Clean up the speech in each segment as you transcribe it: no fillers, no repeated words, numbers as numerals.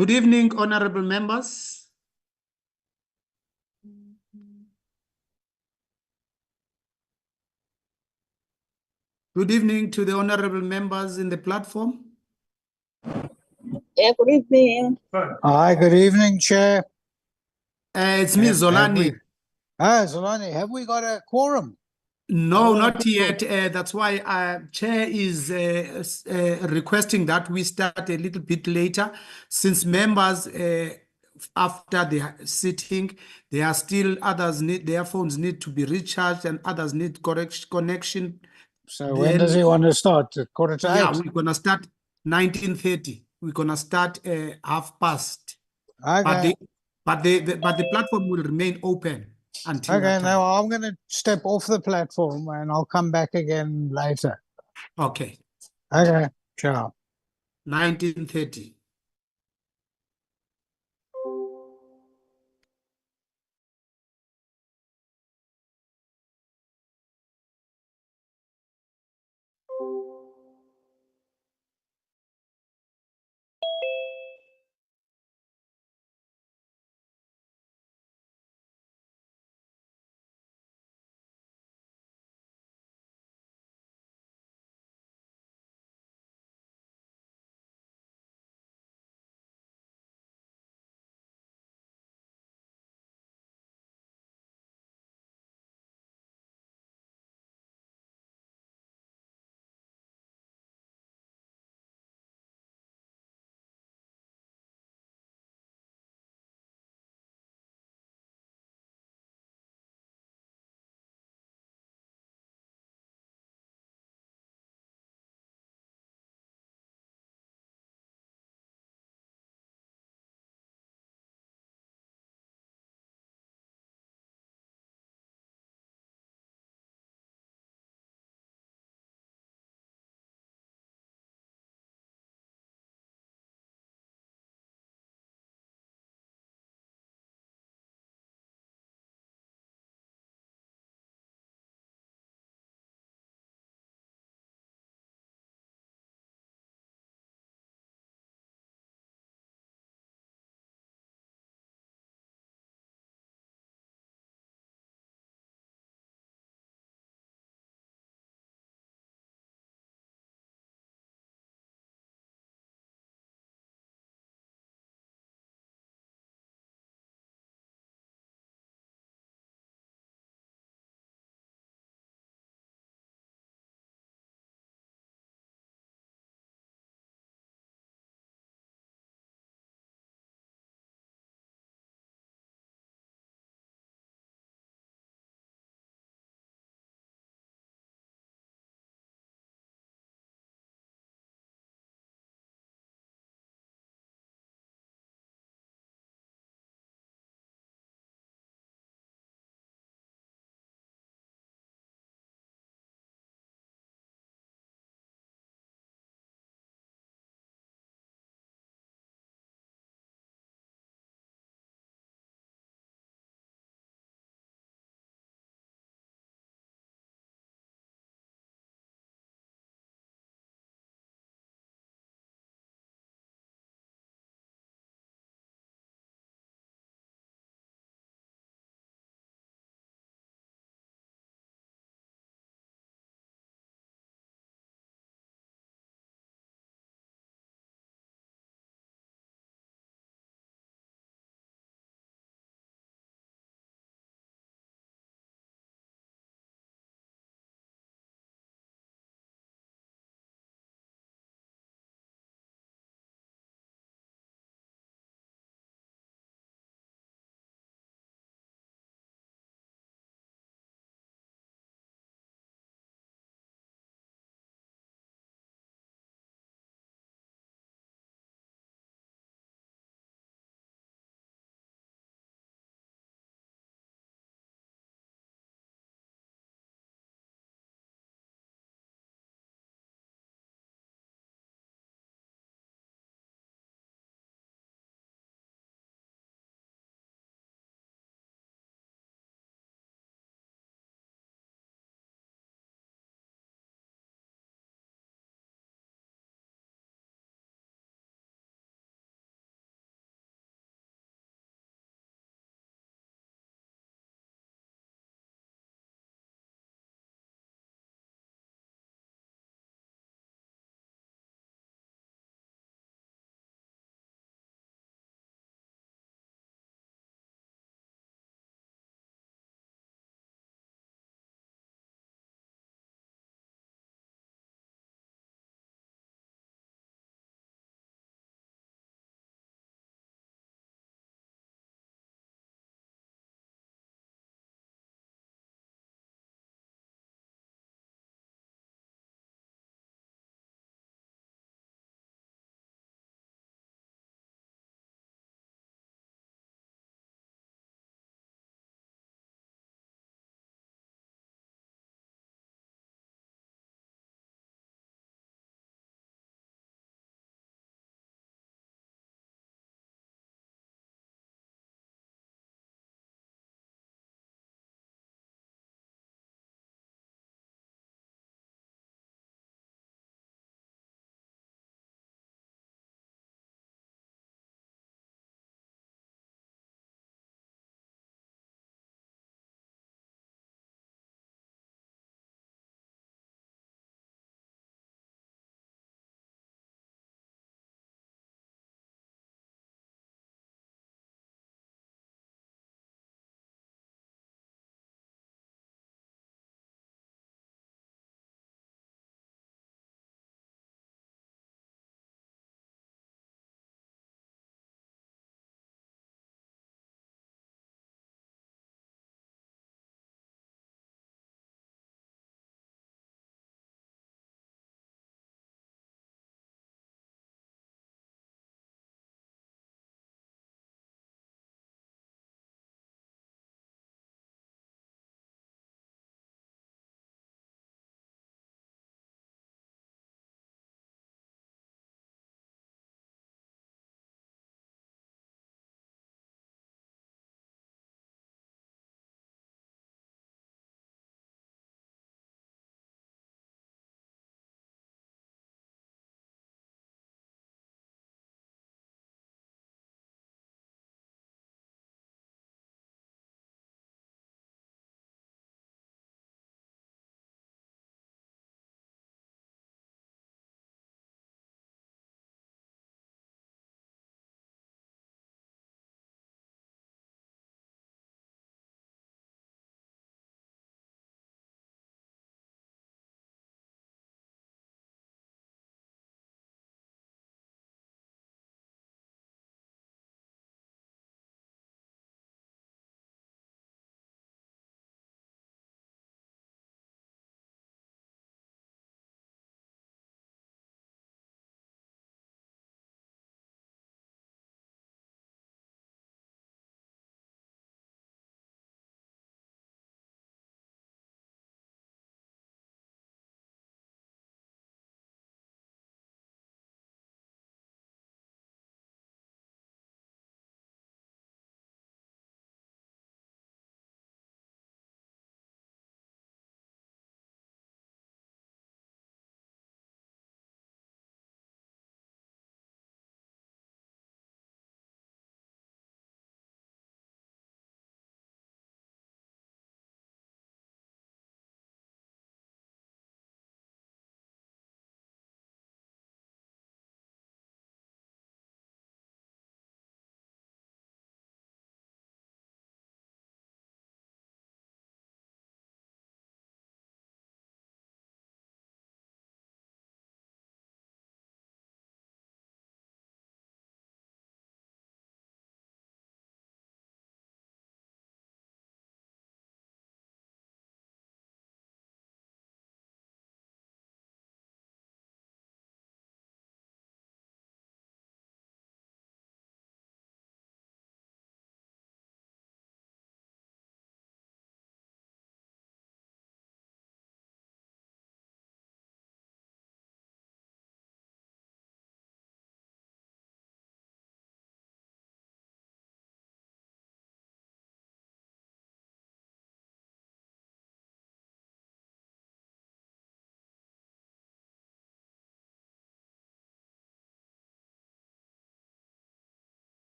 Good evening, honorable members. Good evening to the honorable members in the platform. Yeah, good evening. Hi, good evening, Chair. It's me, Zolani. Zolani, have we got a quorum? No, Hello, not people. yet. That's why Chair is requesting that we start a little bit later, since members, after the sitting, they are still, others need, their phones need to be recharged and others need correct connection. So when does he want to start? At 7:45? Yeah, we're going to start 19:30. We're going to start 1:30. Okay. But the platform will remain open until Okay, that time. now I'm going to step off the platform and I'll come back again later. Okay, Okay, ciao. 19:30.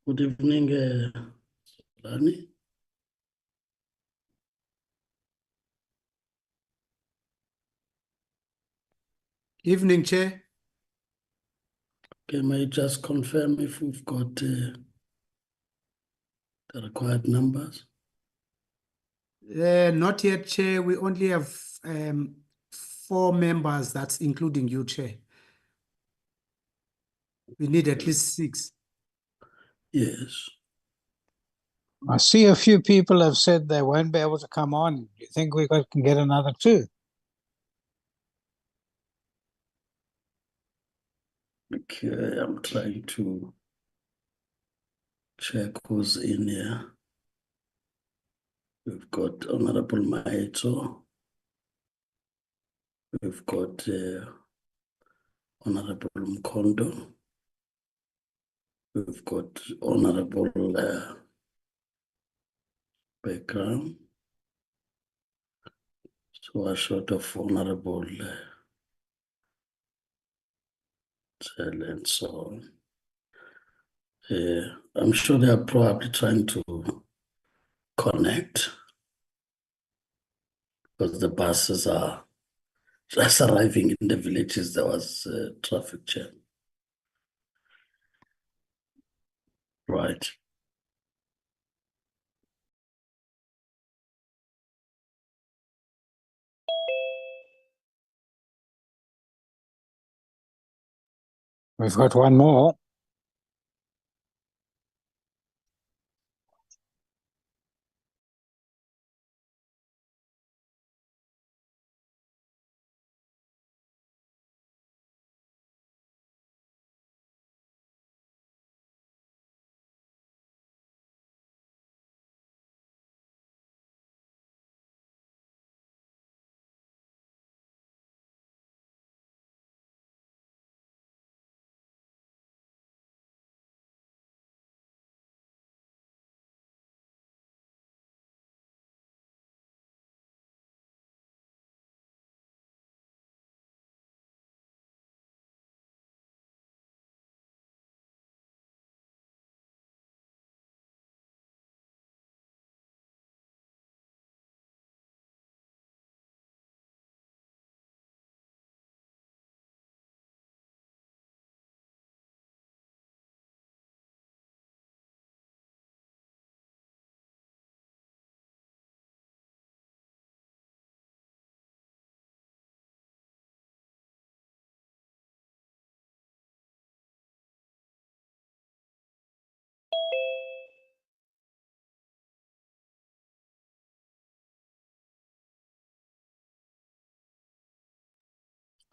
Good evening, Lani. Evening, Chair. Okay, may you just confirm if we've got the required numbers? Not yet, Chair. We only have 4 members, that's including you, Chair. We need at least 6. Yes. I see a few people have said they won't be able to come on. Do you think can get another 2? Okay, I'm trying to check who's in here. We've got Honorable Maeto. We've got Honorable Mkondo. We've got Honorable Bekram. So we're short of Honorable Zel and so on. I'm sure they are probably trying to connect because the buses are just arriving in the villages. There was a traffic jam. Right. We've got one more.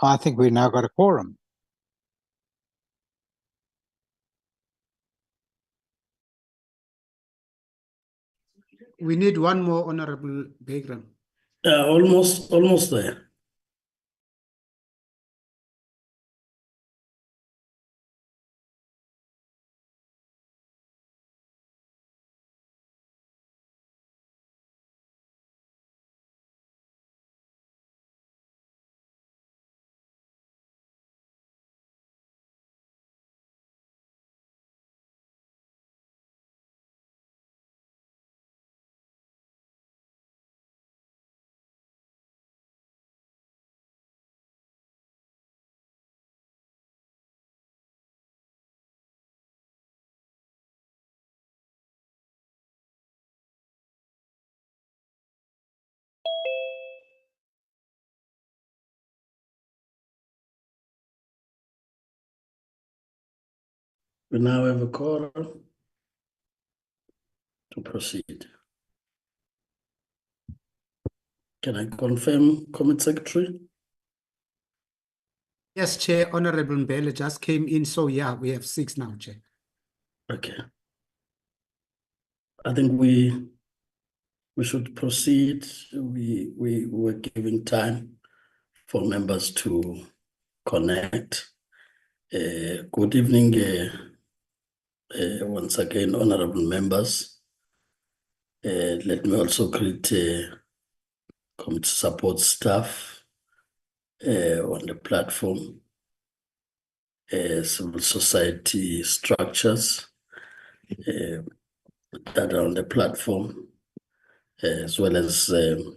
I think we've now got a quorum. We need one more, Honorable Bekram. Almost there. We now have a quorum to proceed. Can I confirm, Committee Secretary? Yes, Chair. Honorable Mbele just came in, so yeah, we have 6 now, Chair. Okay. I think we should proceed. We were giving time for members to connect. Good evening, once again, honorable members. Let me also greet committee support staff on the platform, civil society structures, that are on the platform, as well as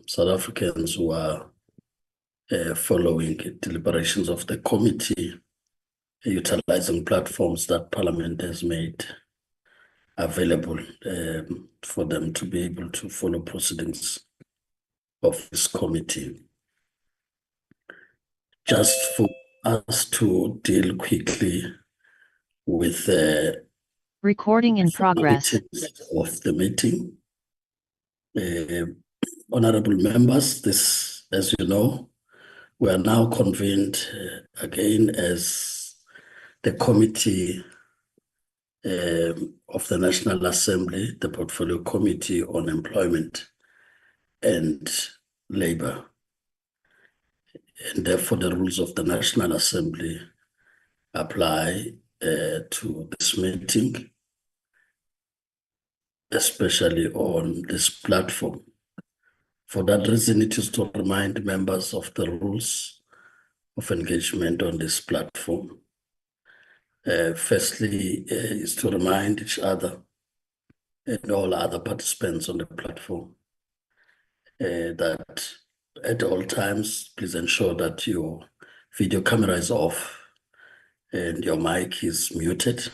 South Africans who are following deliberations of the committee, utilizing platforms that Parliament has made available for them to be able to follow proceedings of this committee. Just for us to deal quickly with the Recording in progress. formalities of the meeting. Honorable members, this, as you know, we are now convened again as the committee of the National Assembly, the Portfolio Committee on Employment and Labour. And therefore the rules of the National Assembly apply to this meeting, especially on this platform. For that reason, it is to remind members of the rules of engagement on this platform. Firstly, is to remind each other and all other participants on the platform that at all times, please ensure that your video camera is off and your mic is muted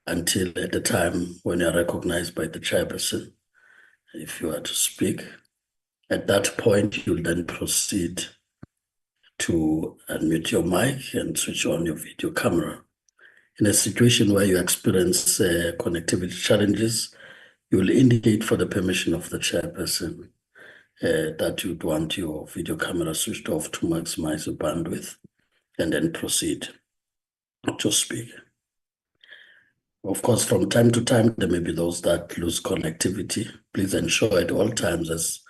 until at the time when you are recognized by the chairperson, if you are to speak. At that point, you'll then proceed to unmute your mic and switch on your video camera. In a situation where you experience connectivity challenges, you will indicate for the permission of the chairperson that you'd want your video camera switched off to maximize your bandwidth, and then proceed to speak. Of course, from time to time, there may be those that lose connectivity. Please ensure at all times as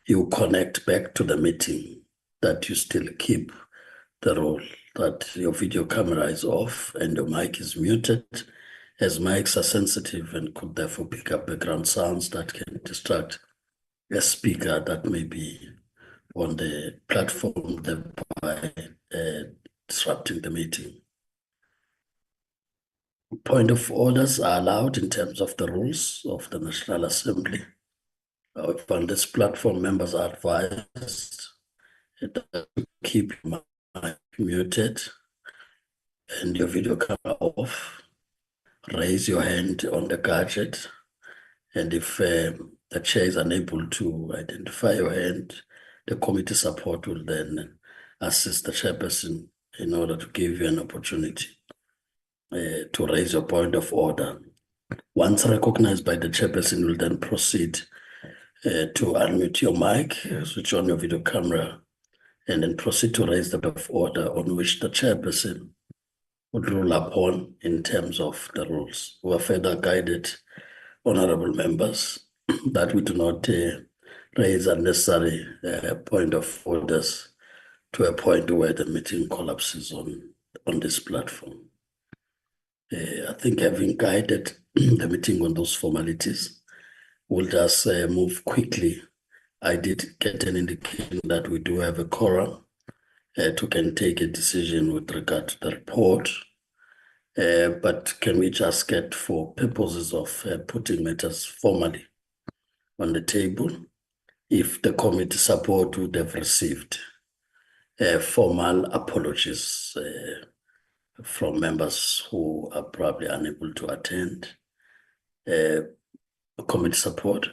you connect back to the meeting that you still keep the rule that your video camera is off and your mic is muted, as mics are sensitive and could therefore pick up background sounds that can distract a speaker that may be on the platform, thereby disrupting the meeting. Point of orders are allowed in terms of the rules of the National Assembly. On this platform, members are advised to keep your mic muted and your video camera off. Raise your hand on the gadget, and if the chair is unable to identify your hand, the committee support will then assist the chairperson in order to give you an opportunity to raise your point of order. Once recognized by the chairperson, will then proceed to unmute your mic, switch on your video camera, and then proceed to raise the point of order on which the chairperson would rule upon in terms of the rules. We are further guided, honorable members, that we do not raise unnecessary point of orders to a point where the meeting collapses on this platform. I think having guided the meeting on those formalities, we'll just move quickly. I did get an indication that we do have a quorum to can take a decision with regard to the report. But can we just get, for purposes of putting matters formally on the table, if the committee support would have received formal apologies from members who are probably unable to attend committee support.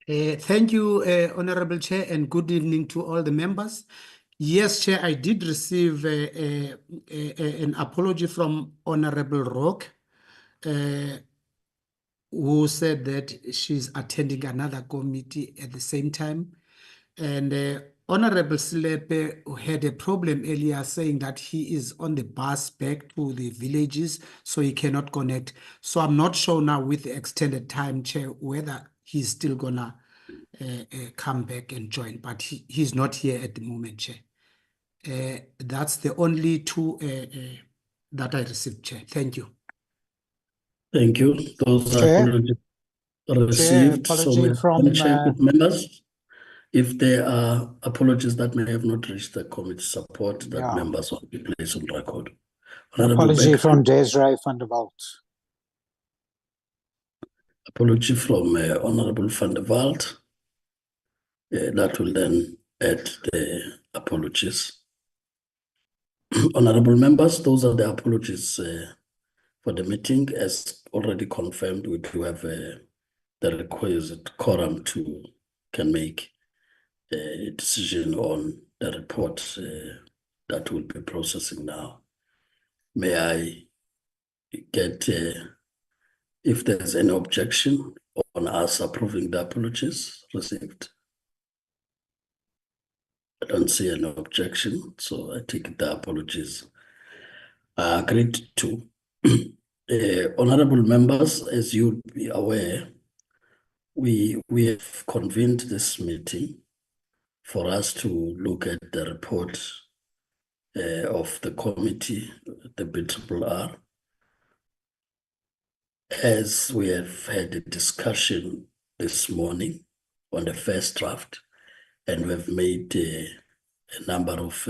Thank you, Honorable Chair, and good evening to all the members. Yes, Chair, I did receive an apology from Honorable Rock, who said that she's attending another committee at the same time. And Honorable Slepe had a problem earlier saying that he is on the bus back to the villages, so he cannot connect. So I'm not sure now with the extended time, Chair, whether he's still gonna come back and join, but he's not here at the moment, Chair. That's the only two that I received, Chair. Thank you. Thank you. Those Chair? apologies received. apology So may I from, check with members if there are apologies that may have not reached the committee support, that Yeah. members will be placed on record. Honorable Apology Beck. from Desiree van der Walt. Apology from Honorable van der Walt. That will then add the apologies. Honorable members, those are the apologies for the meeting. As already confirmed, we do have the requisite quorum to can make a decision on the report that we'll be processing now. May I get, if there's any objection on us approving the apologies received? I don't see any objection, so I take the apologies are agreed to. Honorable members, as you'll be aware, we have convened this meeting for us to look at the report of the committee, the BRRR, as we have had a discussion this morning on the first draft, and we've made a number of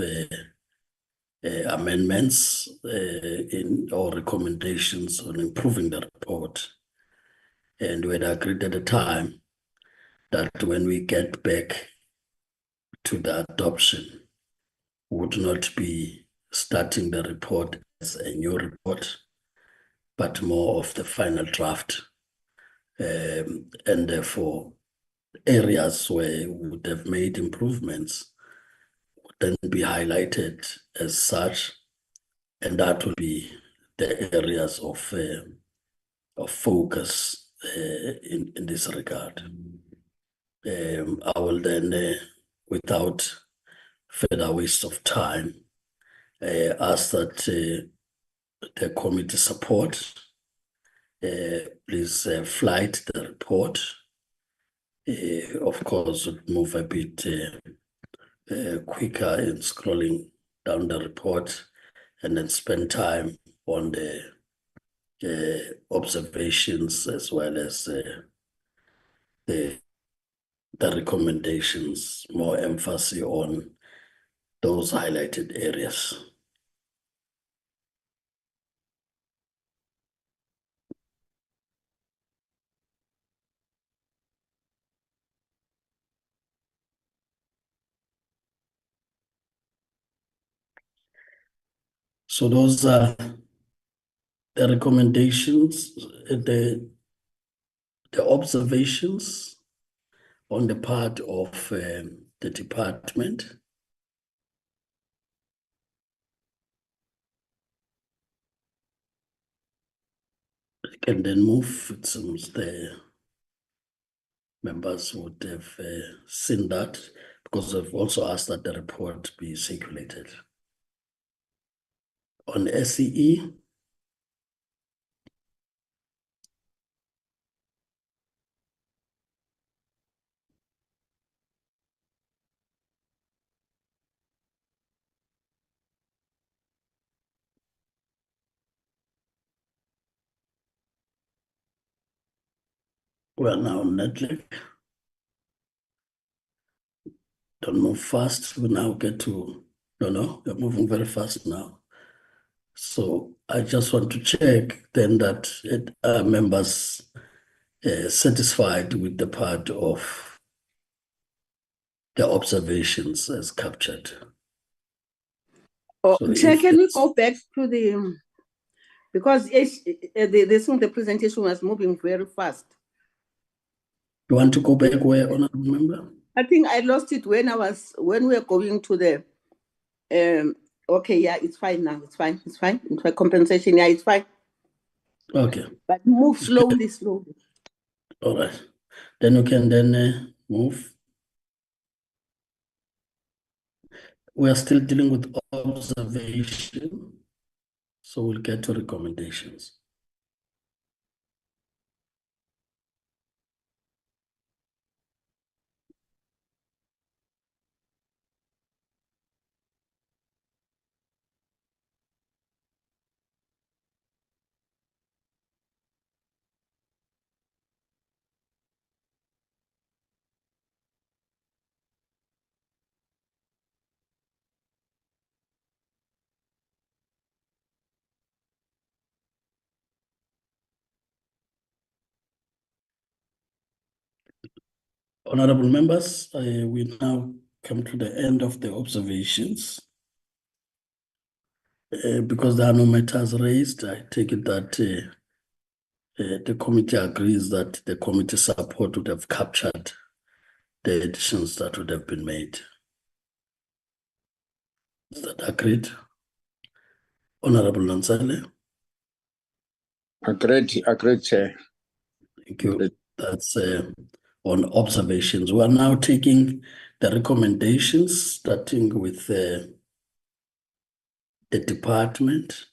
amendments in our recommendations on improving the report. And we had agreed at the time that when we get back to the adoption, we would not be starting the report as a new report, but more of the final draft. And therefore, areas where we would have made improvements would then be highlighted as such, and that will be the areas of focus in this regard. I will then, without further waste of time, ask that the committee support, please flight the report. Of course, would move a bit quicker in scrolling down the report and then spend time on the observations as well as the recommendations, more emphasis on those highlighted areas. So those are the recommendations, the observations on the part of the department. I can then move. It seems the members would have seen that, because I've also asked that the report be circulated. On SEE, we're now on network. Don't move fast. We now get to, no, we're moving very fast now. So I just want to check then that members satisfied with the part of the observations as captured. Oh, So Chair, if can we there's- go back to the, because the presentation was moving very fast. You want to go back where, honorable member? I think I lost it when we were going to the, okay, yeah, it's fine now, it's fine. Compensation, yeah, it's fine. Okay, But move slowly. all right. Then you can then move. We are still dealing with observation, so we'll get to recommendations. Honorable members, we now come to the end of the observations. Because there are no matters raised, I take it that the committee agrees that the committee support would have captured the additions that would have been made. Is that agreed? Honorable Lansale? Agreed, Chair. Thank you. That's on observations. We are now taking the recommendations, starting with the department.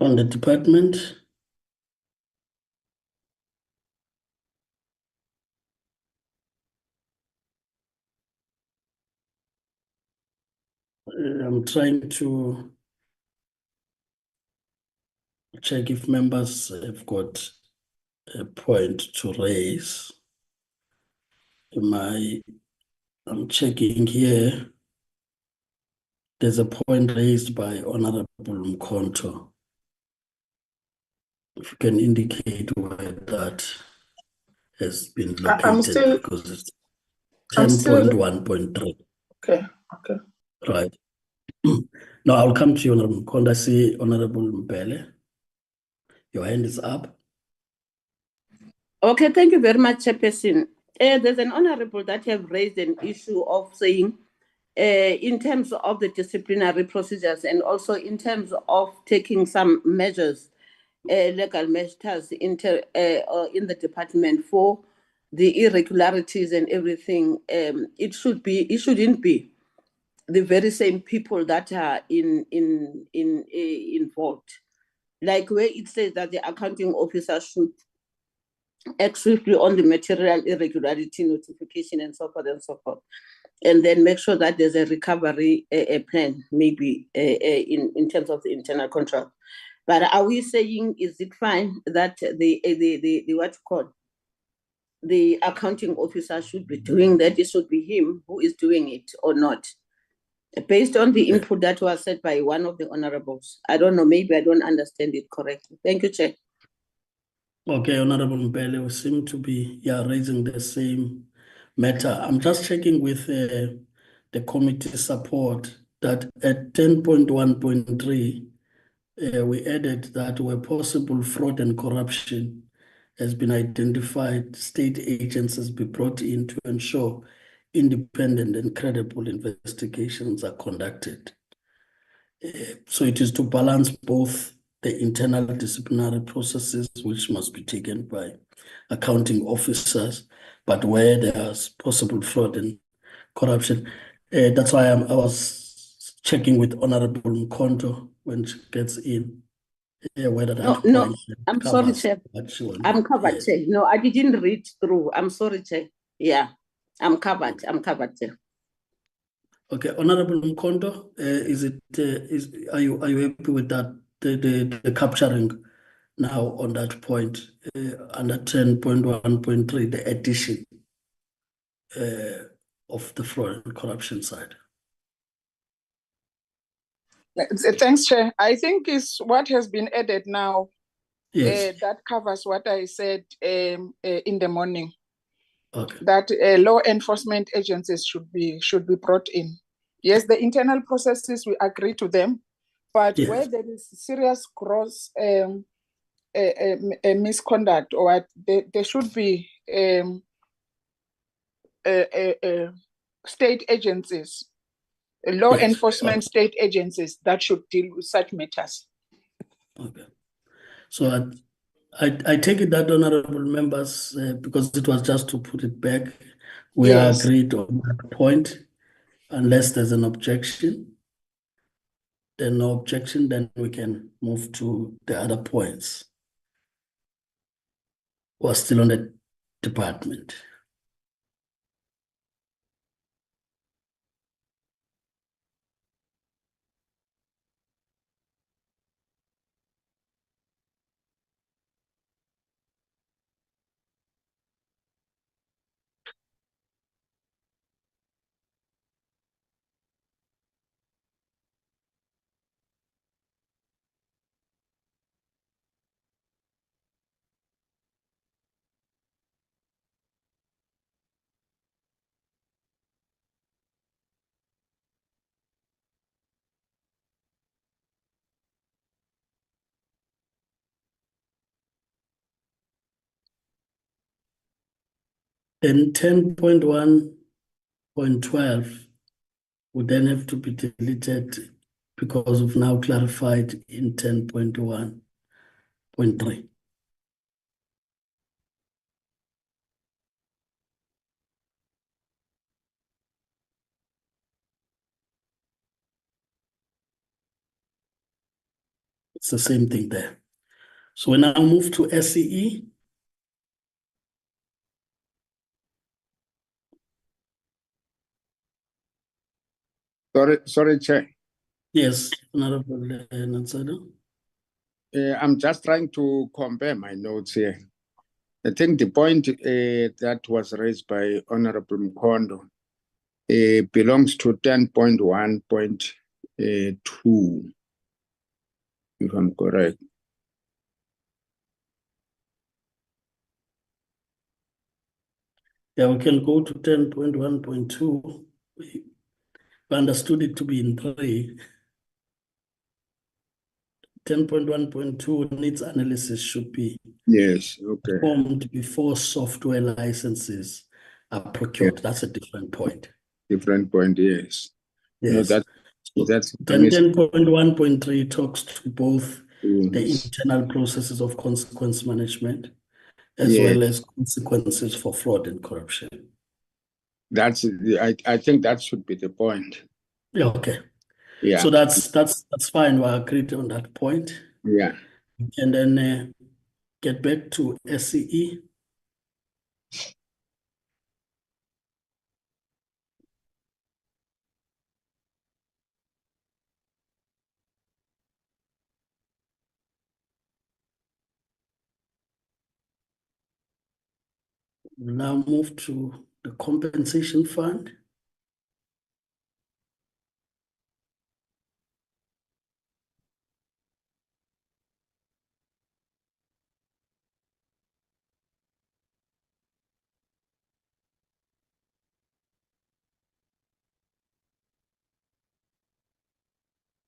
On the department, I'm trying to check if members have got a point to raise. I'm checking here. There's a point raised by Honorable Mkonto. If you can indicate where that has been located, because it's 10.1.3. Okay. Right. Now I'll come to you, Honorable Mkonto. I see Honorable Mbele. Your hand is up. Okay, thank you very much, Chairperson. There's an honorable that have raised an issue of saying, in terms of the disciplinary procedures and also in terms of taking some measures, legal measures in the department for the irregularities and everything, it shouldn't be the very same people that are involved. Like where it says that the accounting officer should act swiftly on the material irregularity notification and so forth, and then make sure that there's a recovery plan, maybe in terms of the internal control. But are we saying, is it fine that the accounting officer should be doing that? It should be him who is doing it or not? Based on the input that was said by one of the honorables. I don't know, maybe I don't understand it correctly. Thank you, Chair. Okay, Honorable Mbele, we seem to be raising the same matter. I'm just checking with the committee support that at 10.1.3, we added that where possible fraud and corruption has been identified, state agencies be brought in to ensure independent and credible investigations are conducted. So it is to balance both the internal disciplinary processes, which must be taken by accounting officers, but where there's possible fraud and corruption. That's why I was checking with Honorable Mkonto when she gets in. Whether that No, I'm sorry, Chair. I'm covered, yes. Chair. No, I didn't read through. I'm sorry, Chair. Yeah, I'm covered. I'm covered, Chair. Okay, Honorable Mkonto, are you happy with that? The capturing now on that point under 10.1.3, the addition of the fraud and corruption side. Thanks, Chair. I think is what has been added now. Yes. That covers what I said in the morning. Okay. That law enforcement agencies should be brought in. Yes, the internal processes, we agree to them, but yes. where there is serious gross misconduct, or what, there should be state agencies, law yes. enforcement state agencies that should deal with such matters. Okay. So I take it that, honorable members, because it was just to put it back, we are agreed on that point. Unless there's an objection, then no objection, then we can move to the other points. We're still on the department. Then 10.1.12 would then have to be deleted because we've now clarified in 10.1.3. It's the same thing there. So when I move to SEE, Sorry, Chair. yes, Honorable Nansado. I'm just trying to compare my notes here. I think the point that was raised by Honorable Mkondo belongs to 10.1.2, if I'm correct. Yeah, we can go to 10.1.2. We understood it to be in 3. 10.1.2 needs analysis should be Yes, okay. performed before software licenses are procured. That's a different point. Different point, yes. No, Yes. that's Then 10.1.3 talks to both the yes. internal processes of consequence management as Yes. well as consequences for fraud and corruption. I think that should be the point. Yeah, okay. Yeah. So that's fine. We agreed on that point. Yeah. And then get back to SEE. We'll now move to the compensation fund.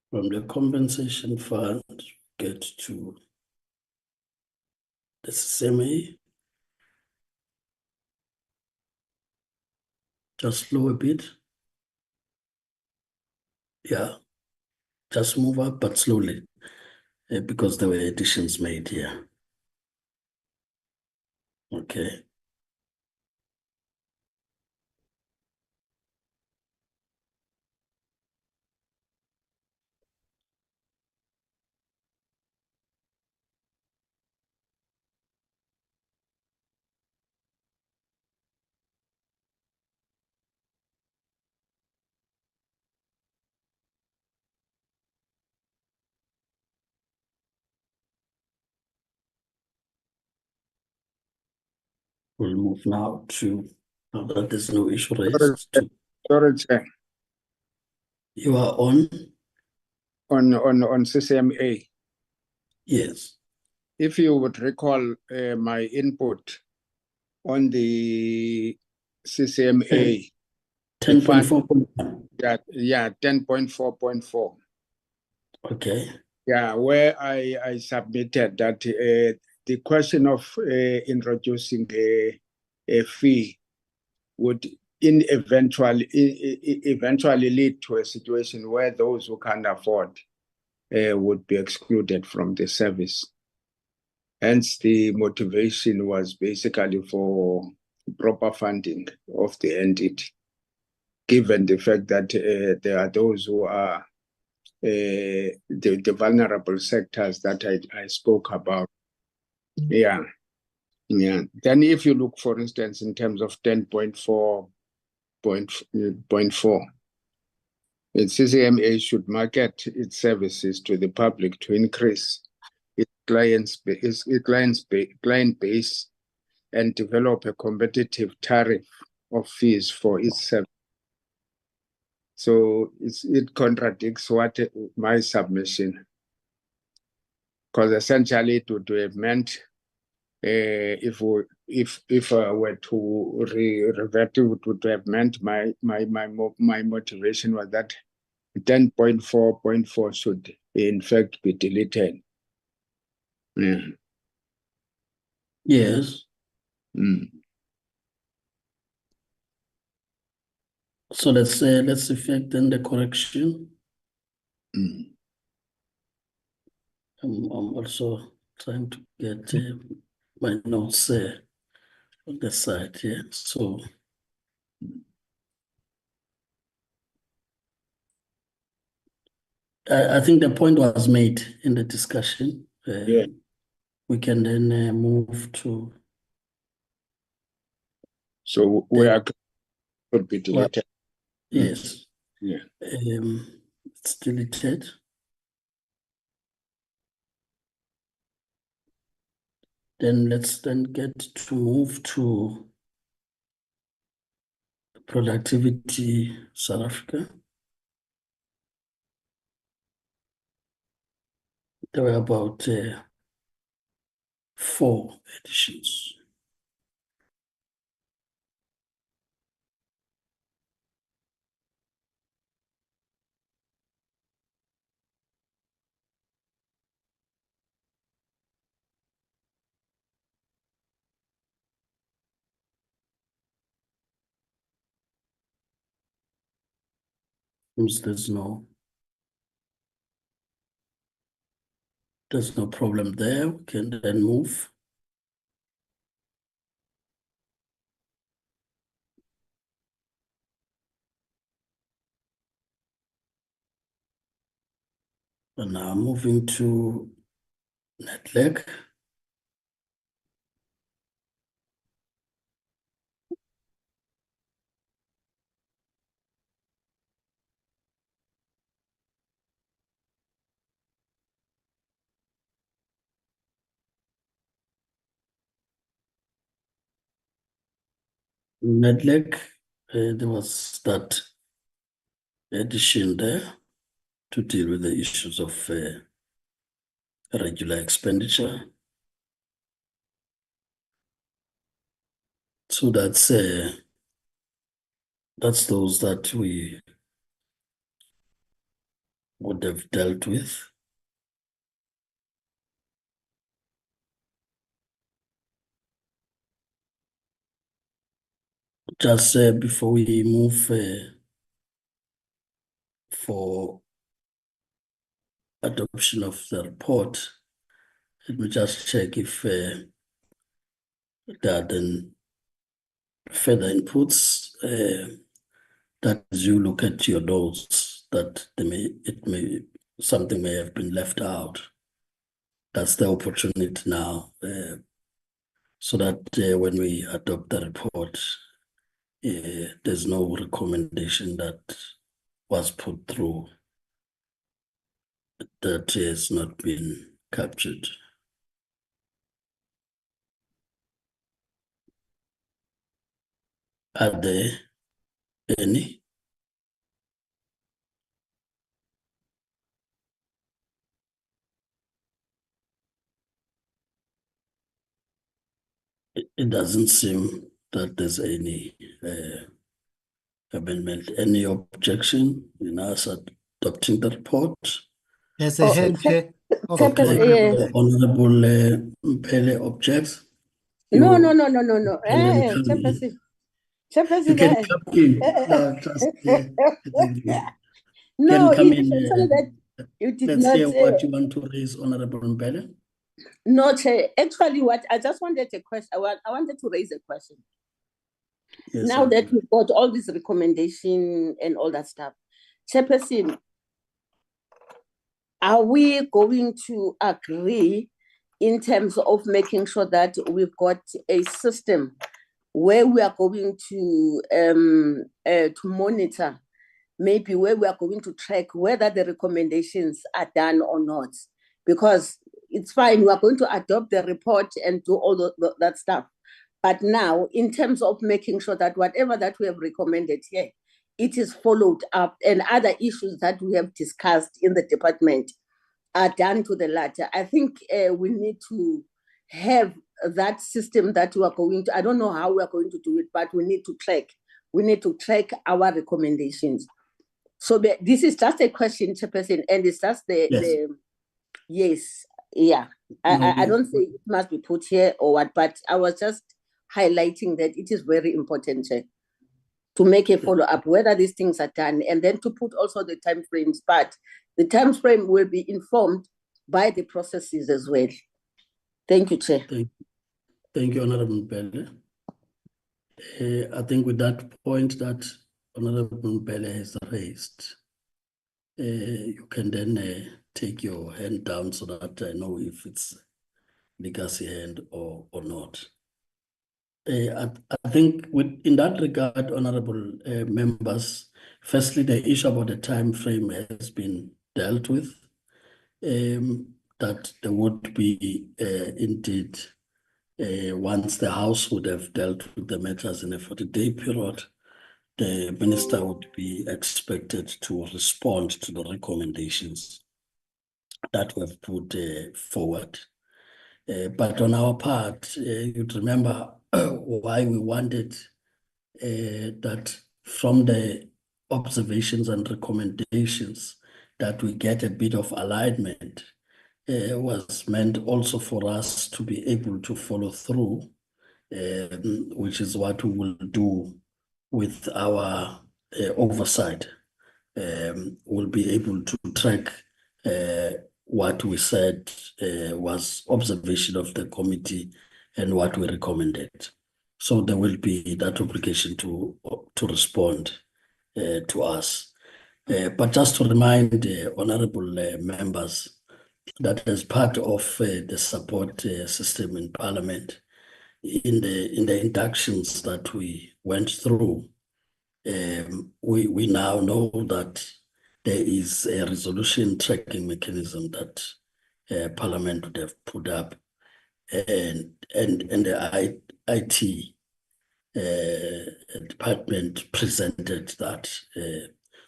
From the compensation fund, get to the CMA. Just slow a bit. Yeah, just move up, but slowly, because there were additions made here. Okay. We'll move now to, now that there's no issue raised, Sorry, Chair. you are on? On CCMA. Yes. If you would recall my input on the CCMA, 10.4.1. yeah, 10.4.4. Okay. Yeah, where I submitted that the question of introducing a fee would eventually lead to a situation where those who can't afford would be excluded from the service. Hence, the motivation was basically for proper funding of the entity, given the fact that there are those who are the vulnerable sectors that I spoke about. Yeah. Yeah. Then if you look, for instance, in terms of 10.4.4, CCMA should market its services to the public to increase its client base and develop a competitive tariff of fees for its service. So it contradicts what my submission, because essentially it would have meant if I were to revert, it would have meant my motivation was that 10.4.4 should in fact be deleted. Yeah. Yes. Mm. So let's effect then the correction. Mm. I'm also trying to get my notes on the side here. So I think the point was made in the discussion. Yeah. We can then move to. So we are could be deleted. Yes. Yeah. It's deleted. Then let's then get to move to productivity South Africa. There were about 4 editions. There's no problem there. We can then move. And now moving to NetLeg. NetLeg, there was that addition there to deal with the issues of regular expenditure. So that's those that we would have dealt with. Just before we move for adoption of the report, let me just check if there are then further inputs that as you look at your notes that something may have been left out. That's the opportunity now, so that when we adopt the report, there's no recommendation that was put through that has not been captured. Are there any? It doesn't seem that there's any amendment. Any objection in us adopting the report? There's a hand here. Chairperson, Honorable Mpele objects. No. You can Chairperson. Chairperson. You can come in. No, just No, can come it in. is something that you did Let's not hear say. what you want to raise, Honorable Mpele. No, Chair. Actually, what I just wanted a question. I wanted to raise a question. Yes, Now that we've got all this recommendation and all that stuff, Chairperson, are we going to agree in terms of making sure that we've got a system where we are going to monitor, maybe where we are going to track whether the recommendations are done or not? Because it's fine, we are going to adopt the report and do all that stuff. But now, in terms of making sure that whatever that we have recommended here, it is followed up, and other issues that we have discussed in the department are done to the latter. I think we need to have that system that we are going to, I don't know how we are going to do it, but we need to track. We need to track our recommendations. So this is just a question, Chairperson, and it's just I don't say it must be put here or what, but I was just highlighting that it is very important. to make a follow-up, whether these things are done, and then to put also the timeframes. But the time frame will be informed by the processes as well. Thank you, Chair. Thank you, Honorable Mpele. I think with that point that Honorable Mpele has raised, you can then take your hand down so that I know if it's legacy hand or not. I think in that regard, honorable members, firstly, the issue about the time frame has been dealt with, that there would be indeed, once the House would have dealt with the matters in a 40-day period, the minister would be expected to respond to the recommendations that we have put forward. But on our part, you'd remember why we wanted that from the observations and recommendations that we get a bit of alignment was meant also for us to be able to follow through, which is what we will do with our oversight. We'll be able to track what we said was observation of the committee and what we recommended. So there will be that obligation to respond to us. But just to remind honorable members that as part of the support system in Parliament, in the inductions that we went through, we now know that there is a resolution tracking mechanism that Parliament would have put up, and the IT department presented that.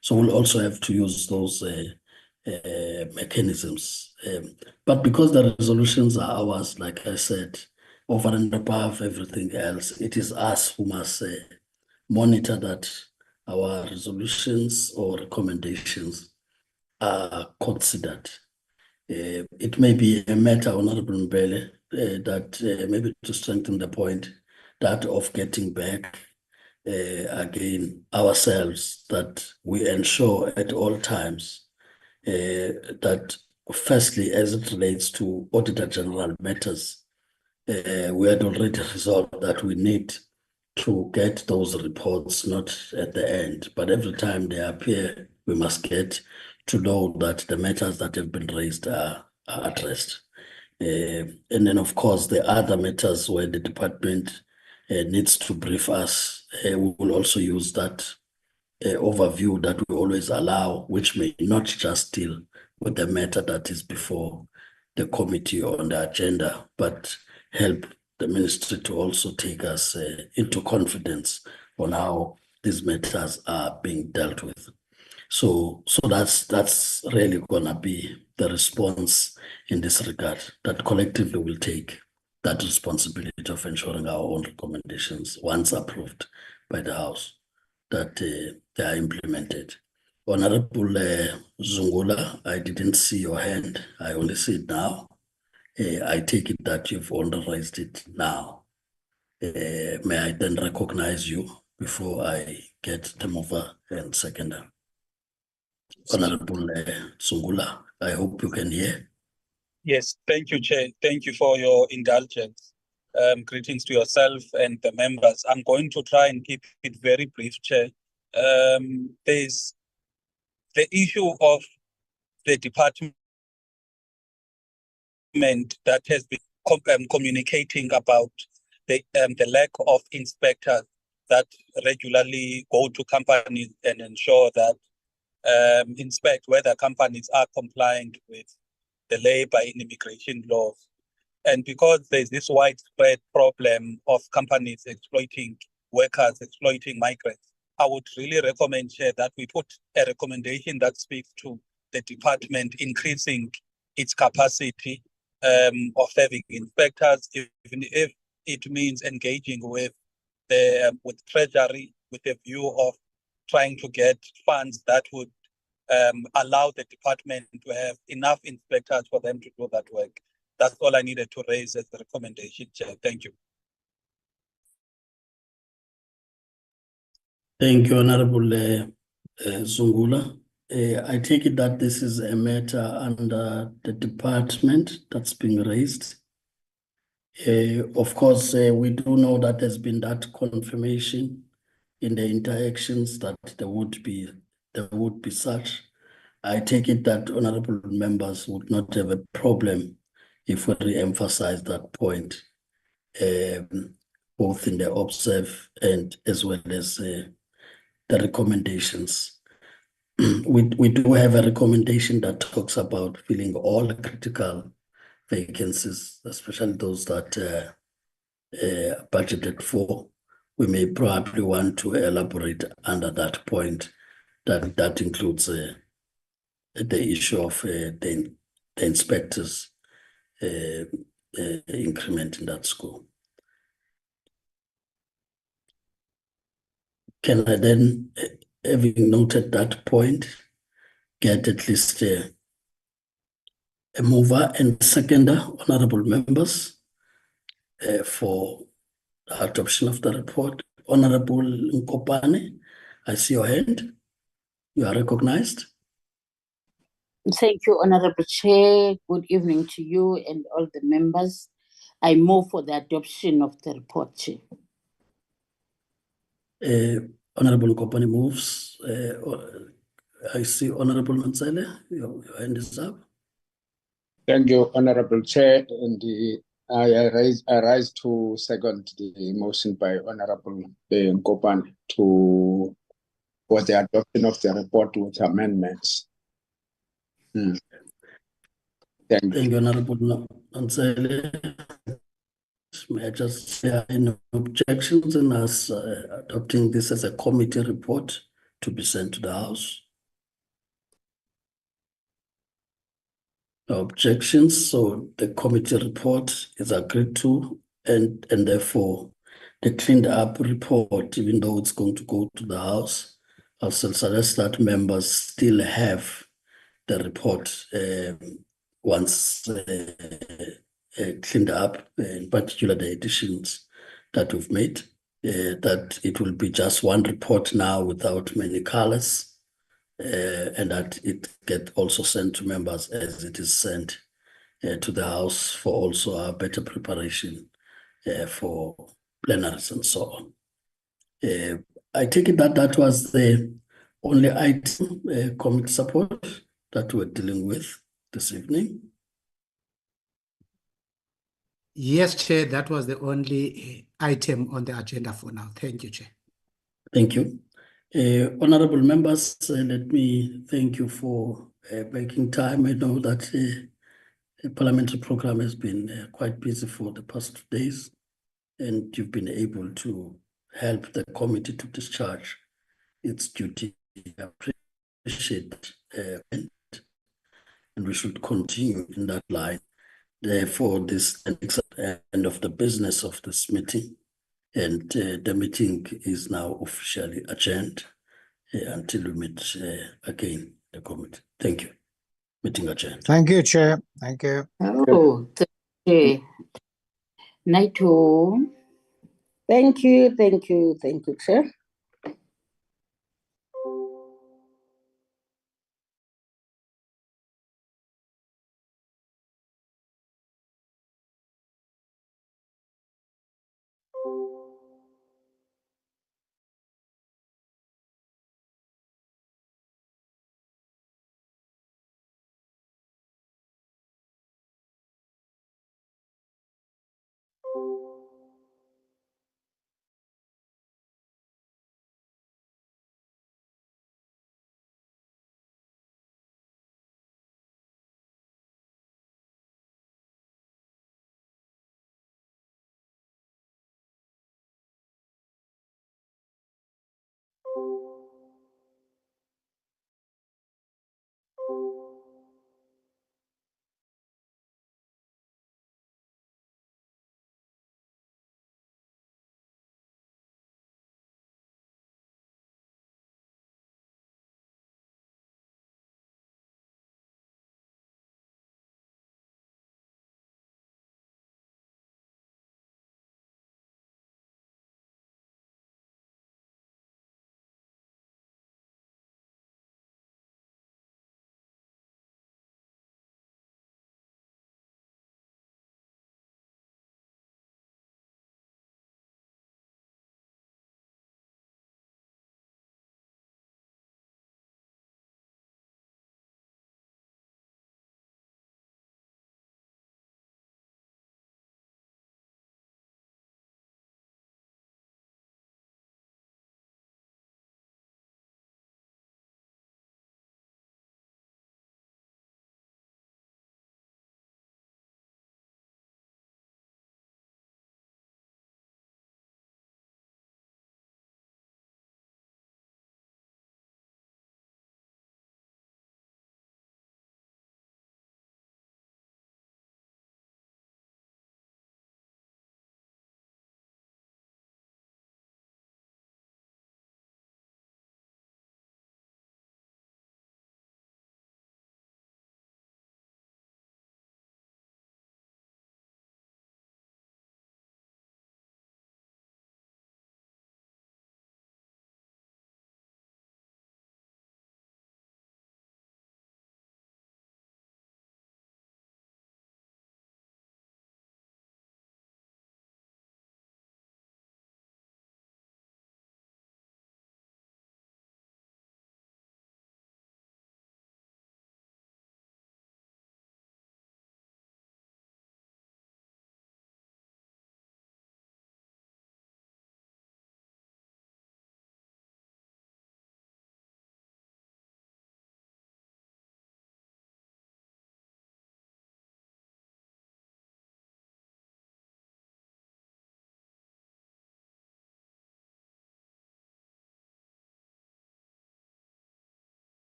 So we'll also have to use those mechanisms. But because the resolutions are ours, like I said, over and above everything else, it is us who must monitor that our resolutions or recommendations are considered. It may be a matter, Honorable Mbele, that maybe to strengthen the point, that of getting back again ourselves, that we ensure at all times that firstly, as it relates to Auditor General matters, we had already resolved that we need to get those reports, not at the end, but every time they appear, we must get to know that the matters that have been raised are addressed. And then, of course, the other matters where the department needs to brief us, we will also use that overview that we always allow, which may not just deal with the matter that is before the committee on the agenda, but help the ministry to also take us into confidence on how these matters are being dealt with. So that's really gonna be the response in this regard, that collectively will take that responsibility of ensuring our own recommendations, once approved by the House, that they are implemented. Honorable Zungula, I didn't see your hand. I only see it now. I take it that you've only raised it now. May I then recognize you before I get the mover and seconder? Honorable Zungula, I hope you can hear. Yes, thank you, Chair. Thank you for your indulgence. Greetings to yourself and the members. I'm going to try and keep it very brief, Chair. There's the issue of the department that has been communicating about the lack of inspectors that regularly go to companies and ensure that inspect whether companies are compliant with the labor and immigration laws. And because there's this widespread problem of companies exploiting workers, exploiting migrants, I would really recommend, Chair, that we put a recommendation that speaks to the department increasing its capacity of having inspectors, even if it means engaging with Treasury with a view of trying to get funds that would allow the department to have enough inspectors for them to do that work. That's all I needed to raise as a recommendation, Chair. Thank you. Thank you, Honorable Zungula. I take it that this is a matter under the department that's being raised. Of course, we do know that there's been that confirmation in the interactions that there would be such. I take it that honorable members would not have a problem if we re-emphasize that point, both in the observe and as well as the recommendations. We do have a recommendation that talks about filling all critical vacancies, especially those that budgeted for. We may probably want to elaborate under that point. That includes the issue of the inspectors increment in that school. Can I then, having noted that point, get at least a mover and seconder, honorable members, for adoption of the report? Honorable Nkopane, I see your hand. You are recognized. Thank you, Honorable Chair. Good evening to you and all the members. I move for the adoption of the report, Chair. Honorable Nkopane moves. I see Honorable Mansele, your hand is up. Thank you, Honorable Chair, and I rise to second the motion by Honorable Nkopane for the adoption of the report with amendments. Thank you, Honorable Mansele. May I just say no objections in us adopting this as a committee report to be sent to the House? No objections, so the committee report is agreed to, and therefore the cleaned up report, even though it's going to go to the House, I'll suggest that members still have the report once cleaned up, in particular the additions that we've made, that it will be just one report now without many colors. And that it get also sent to members as it is sent to the House for also a better preparation for plenaries and so on. I take it that that was the only item, committee support, that we're dealing with this evening. Yes, Chair, that was the only item on the agenda for now. Thank you, Chair. Thank you. Honorable members, let me thank you for making time. I know that the parliamentary program has been quite busy for the past 2 days, and you've been able to help the committee to discharge its duty. I appreciate it, and we should continue in that line. Therefore, this is the end of the business of this meeting. And the meeting is now officially adjourned until we meet again, the committee. Thank you. Meeting adjourned. Thank you, Chair. Thank you. Oh, thank you. Night all. Thank you, Chair.